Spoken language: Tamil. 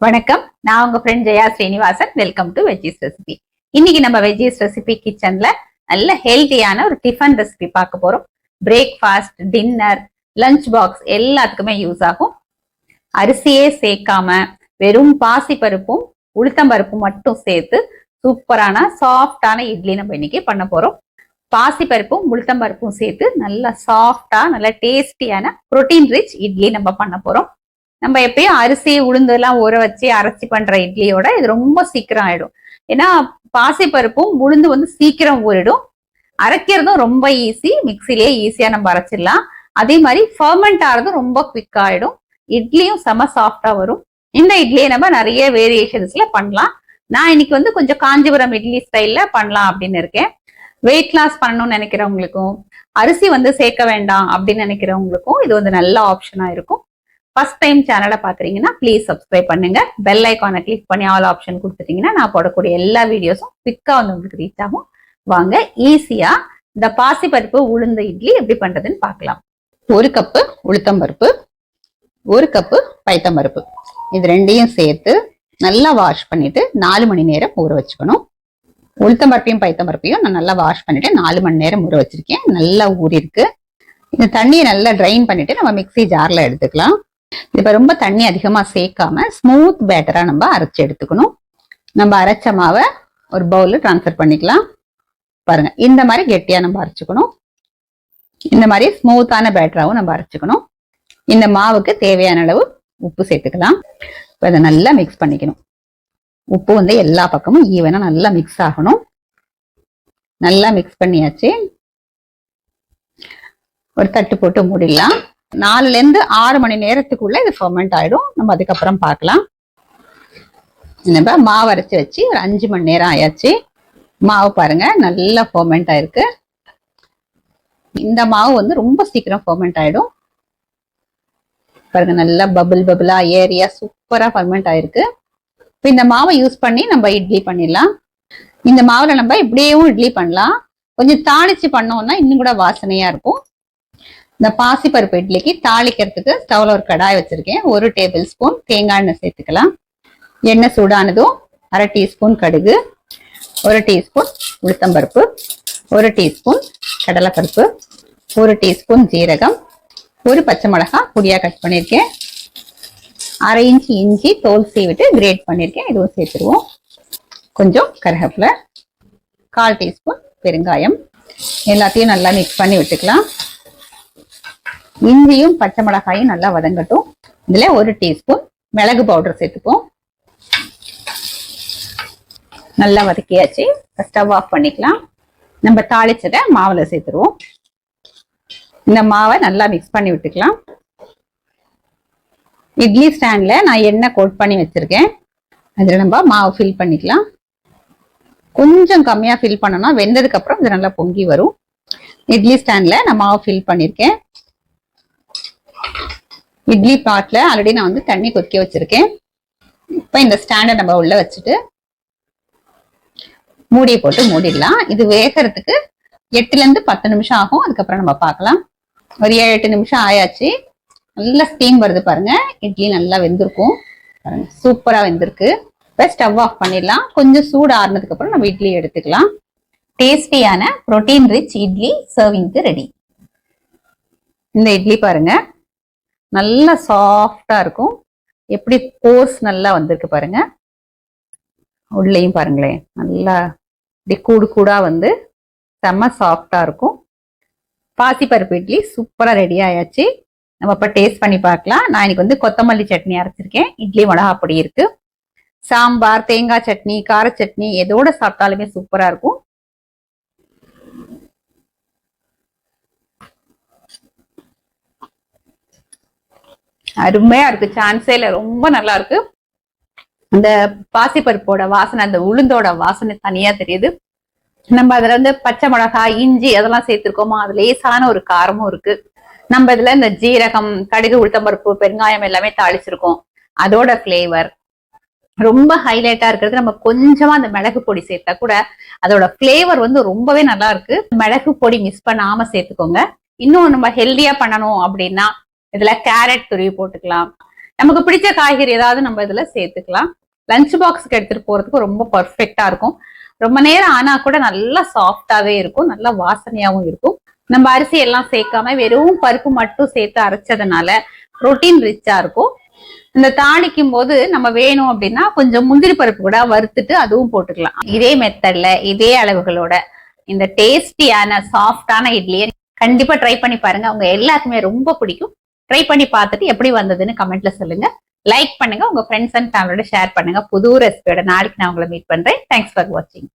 வணக்கம், நான் உங்க friend Jaya Srinivasan. Welcome to veggies recipe. இன்னைக்கு நம்ம வெஜ்ஜீஸ் ரெசிபி கிச்சன்ல நல்ல ஹெல்த்தியான ஒரு டிஃபன் ரெசிபி பார்க்க போறோம். பிரேக்ஃபாஸ்ட், டின்னர், லஞ்ச் பாக்ஸ் எல்லாத்துக்குமே யூஸ் ஆகும். அரிசியே சேர்க்காம வெறும் பாசி பருப்பும் உளுத்தம் பருப்பும் மட்டும் சேர்த்து சூப்பரான சாஃப்டான இட்லி நம்ம இன்னைக்கு பண்ண போறோம். பாசி பருப்பும் உளுத்தம் பருப்பும் சேர்த்து நல்லா சாஃப்டா நல்ல டேஸ்டியான புரோட்டீன் ரிச் இட்லி நம்ம பண்ண போறோம். நம்ம எப்பயும் அரிசி உளுந்து எல்லாம் ஊற வச்சு அரைச்சி பண்ற இட்லியோட இது ரொம்ப சீக்கிரம் ஆயிடும். ஏன்னா பாசி பருப்பும் உளுந்து வந்து சீக்கிரம் ஊறிடும். அரைக்கிறதும் ரொம்ப ஈஸி, மிக்சிலேயே ஈஸியா நம்ம அரைச்சிடலாம். அதே மாதிரி ஃபர்மெண்ட் ஆகிறதும் ரொம்ப குவிக் ஆயிடும். இட்லியும் செம சாஃப்டா வரும். இந்த இட்லியை நம்ம நிறைய வேரியேஷன்ஸ்ல பண்ணலாம். நான் இன்னைக்கு வந்து கொஞ்சம் காஞ்சிபுரம் இட்லி ஸ்டைல்ல பண்ணலாம் அப்படின்னு இருக்கேன். வெயிட் லாஸ் பண்ணணும்னு நினைக்கிறவங்களுக்கும் அரிசி வந்து சேர்க்க வேண்டாம் அப்படின்னு நினைக்கிறவங்களுக்கும் இது வந்து நல்ல ஆப்ஷனா இருக்கும். ஃபர்ஸ்ட் டைம் சேனலை பாக்குறீங்கன்னா ப்ளீஸ் சப்ஸ்கிரைப் பண்ணுங்க. பெல் ஐக்கானை கிளிக் பண்ணி ஆல் ஆப்ஷன் கொடுத்துட்டீங்கன்னா நான் போடக்கூடிய எல்லா வீடியோஸும் குவிக்கா வந்து உங்களுக்கு ரீச் ஆகும். வாங்க ஈஸியா இந்த பாசி பருப்பு உளுந்த இட்லி எப்படி பண்றதுன்னு பார்க்கலாம். 1 கப்பு உளுத்தம் பருப்பு, 1 கப்பு பைத்தம் பருப்பு, இது ரெண்டையும் சேர்த்து நல்லா வாஷ் பண்ணிட்டு 4 மணி நேரம் ஊற வச்சுக்கணும். உளுத்தம் பருப்பையும் பைத்தம் பருப்பையும் நான் நல்லா வாஷ் பண்ணிட்டு 4 மணி நேரம் ஊற வச்சிருக்கேன். நல்லா ஊறி இருக்கு. இந்த தண்ணியை நல்லா ட்ரைன் பண்ணிட்டு நம்ம மிக்ஸி ஜார்ல எடுத்துக்கலாம். இப்ப ரொம்ப தண்ணி அதிகமா சேர்க்காம ஸ்மூத் பேட்டரா நம்ம அரைச்சு எடுத்துக்கணும். நம்ம அரைச்ச மாவை ஒரு பவுல்ல டிரான்ஸ்ஃபர் பண்ணிக்கலாம். பாருங்க, இந்த மாதிரி கெட்டியா நம்ம அரைச்சுக்கணும். இந்த மாதிரி ஸ்மூத்தான பேட்டராவும் நம்ம அரைச்சுக்கணும். இந்த மாவுக்கு தேவையான அளவு உப்பு சேர்த்துக்கலாம். இப்ப இதை நல்லா மிக்ஸ் பண்ணிக்கணும். உப்பு வந்து எல்லா பக்கமும் ஈவனா நல்லா மிக்ஸ் ஆகணும். நல்லா மிக்ஸ் பண்ணியாச்சு. ஒரு தட்டு போட்டு மூடிடலாம். 4ல இருந்து 6 மணி நேரத்துக்குள்ள இது ஃபர்மெண்ட் ஆயிடும். நம்ம அதுக்கப்புறம் பார்க்கலாம். நம்ம மாவு அரைச்சி வச்சு ஒரு 5 மணி நேரம் ஆயாச்சு. மாவு பாருங்க நல்லா ஃபர்மெண்ட் ஆயிருக்கு. இந்த மாவு வந்து ரொம்ப சீக்கிரம் ஃபர்மெண்ட் ஆயிடும். பாருங்க, நல்லா பபிள் பபிளா ஏரியா சூப்பரா ஃபர்மெண்ட் ஆயிருக்கு. இப்போ இந்த மாவை யூஸ் பண்ணி நம்ம இட்லி பண்ணிடலாம். இந்த மாவுல நம்ம இப்படியேவும் இட்லி பண்ணலாம். கொஞ்சம் தாளிச்சு பண்ணோம்னா இன்னும் கூட வாசனையா இருக்கும். இந்த பாசி பருப்பு இட்லிக்கு தாளிக்கிறதுக்கு ஸ்டவ்ல ஒரு கடாய் வச்சிருக்கேன். 1 டேபிள் ஸ்பூன் தேங்காய் எண்ணெய் சேர்த்துக்கலாம். எண்ணெய் சூடானதும் 1/2 டீஸ்பூன் கடுகு, 1 டீஸ்பூன் உளுத்தம்பருப்பு, 1 டீஸ்பூன் கடலைப்பருப்பு, 1 டீஸ்பூன் ஜீரகம், 1 பச்சை மிளகாய் பொடியா கட் பண்ணியிருக்கேன், 1/2 இன்ச் இஞ்சி தோல் சீவிட்டு கிரேட் பண்ணியிருக்கேன், இதுவும் சேர்த்துருவோம். கொஞ்சம் கருவேப்பிலை, 1/4 டீஸ்பூன் பெருங்காயம், எல்லாத்தையும் நல்லா மிக்ஸ் பண்ணி விட்டுக்கலாம். இஞ்சியும் பச்சை மிளகாயும் நல்லா வதங்கட்டும். இதுல 1 டீஸ்பூன் மிளகு பவுடர் சேர்த்துப்போம். நல்லா வதக்கியாச்சு. ஸ்டவ் ஆஃப் பண்ணிக்கலாம். நம்ம தாளிச்சதை மாவுல சேர்த்துருவோம். இந்த மாவை நல்லா மிக்ஸ் பண்ணி விட்டுக்கலாம். இட்லி ஸ்டாண்ட்ல நான் எண்ணெய் கோட் பண்ணி வச்சிருக்கேன். அதுல நம்ம மாவு ஃபில் பண்ணிக்கலாம். கொஞ்சம் கம்மியா ஃபில் பண்ணோம்னா வெந்ததுக்கு அப்புறம் இது நல்லா பொங்கி வரும். இட்லி ஸ்டாண்ட்ல நான் மாவு ஃபில் பண்ணிருக்கேன். இட்லி பாட்ல ஆல்ரெடி நான் வந்து தண்ணி கொதிக்க வச்சிருக்கேன். இப்ப இந்த ஸ்டாண்டை நம்ம உள்ள வச்சுட்டு மூடியை போட்டு மூடிடலாம். இது வேகிறதுக்கு 8ல இருந்து 10 நிமிஷம் ஆகும். அதுக்கப்புறம் நம்ம பார்க்கலாம். ஒரு 7-8 நிமிஷம் ஆயாச்சு. நல்லா ஸ்டீம் வருது பாருங்க. இட்லி நல்லா வெந்திருக்கும். பாருங்க, சூப்பரா வெந்திருக்கு. இப்ப ஸ்டவ் ஆஃப் பண்ணிடலாம். கொஞ்சம் சூடு ஆறுனதுக்கு அப்புறம் நம்ம இட்லி எடுத்துக்கலாம். டேஸ்டியான புரோட்டீன் ரிச் இட்லி சர்விங்க்கு ரெடி. இந்த இட்லி பாருங்க நல்லா சாஃப்டா இருக்கும். எப்படி கோர்ஸ் நல்லா வந்திருக்கு பாருங்க. உள்ளேயும் பாருங்களேன், நல்லா கூடு கூடா வந்து செம்ம சாஃப்டா இருக்கும். பாசி பருப்பு இட்லி சூப்பரா ரெடி ஆயாச்சு. நம்ம இப்ப டேஸ்ட் பண்ணி பார்க்கலாம். நான் இன்னைக்கு வந்து கொத்தமல்லி சட்னி அரைச்சிருக்கேன். இட்லி மிளகா பொடி இருக்கு. சாம்பார், தேங்காய் சட்னி, கார சட்னி எதோட சாப்பிட்டாலுமே சூப்பரா இருக்கும். அருமையா இருக்கு, சான்ஸே இல்ல, ரொம்ப நல்லா இருக்கு. அந்த பாசிப்பருப்போட வாசனை, அந்த உளுந்தோட வாசனை தனியா தெரியுது. நம்ம அதுல வந்து பச்சை மிளகாய், இஞ்சி அதெல்லாம் சேர்த்திருக்கோமா, அது லேசான ஒரு காரமும் இருக்கு. நம்ம இதுல இந்த ஜீரகம், கடுகு, உளுத்தம்பருப்பு, பெருங்காயம் எல்லாமே தாளிச்சிருக்கோம். அதோட பிளேவர் ரொம்ப ஹைலைட்டா இருக்கிறது. நம்ம கொஞ்சமா அந்த மிளகு பொடி சேர்த்தா கூட அதோட பிளேவர் வந்து ரொம்பவே நல்லா இருக்கு. மிளகு பொடி மிஸ் பண்ணாம சேர்த்துக்கோங்க. இன்னும் நம்ம ஹெல்தியா பண்ணணும் அப்படின்னா இதுல கேரட் துருவி போட்டுக்கலாம். நமக்கு பிடிச்ச காய்கறி ஏதாவது நம்ம இதுல சேர்த்துக்கலாம். லஞ்ச் பாக்ஸ்க்கு எடுத்துட்டு போறதுக்கு ரொம்ப பர்ஃபெக்டா இருக்கும். ரொம்ப நேரம் ஆனா கூட நல்லா சாஃப்டாவே இருக்கும், நல்லா வாசனையாவும் இருக்கும். நம்ம அரிசி எல்லாம் சேர்க்காம வெறும் பருப்பு மட்டும் சேர்த்து அரைச்சதுனால புரோட்டீன் ரிச்சா இருக்கும். இந்த தாளிக்கும் போது நம்ம வேணும் அப்படின்னா கொஞ்சம் முந்திரி பருப்பு கூட வறுத்துட்டு அதுவும் போட்டுக்கலாம். இதே மெத்தட்ல இதே அளவுகளோட இந்த டேஸ்டியான சாஃப்டான இட்லியை கண்டிப்பா ட்ரை பண்ணி பாருங்க. அவங்க எல்லாருக்குமே ரொம்ப பிடிக்கும். ட்ரை பண்ணி பார்த்துட்டு எப்படி வந்ததுன்னு கமெண்ட்ல சொல்லுங்க. லைக் பண்ணுங்க, உங்க ஃப்ரெண்ட்ஸ் அண்ட் ஃபேமிலியோட ஷேர் பண்ணுங்க. புது ரெசிபியோட நாளைக்கு நான் உங்களை மீட் பண்றேன். தேங்க்ஸ் ஃபார் வாட்சிங்.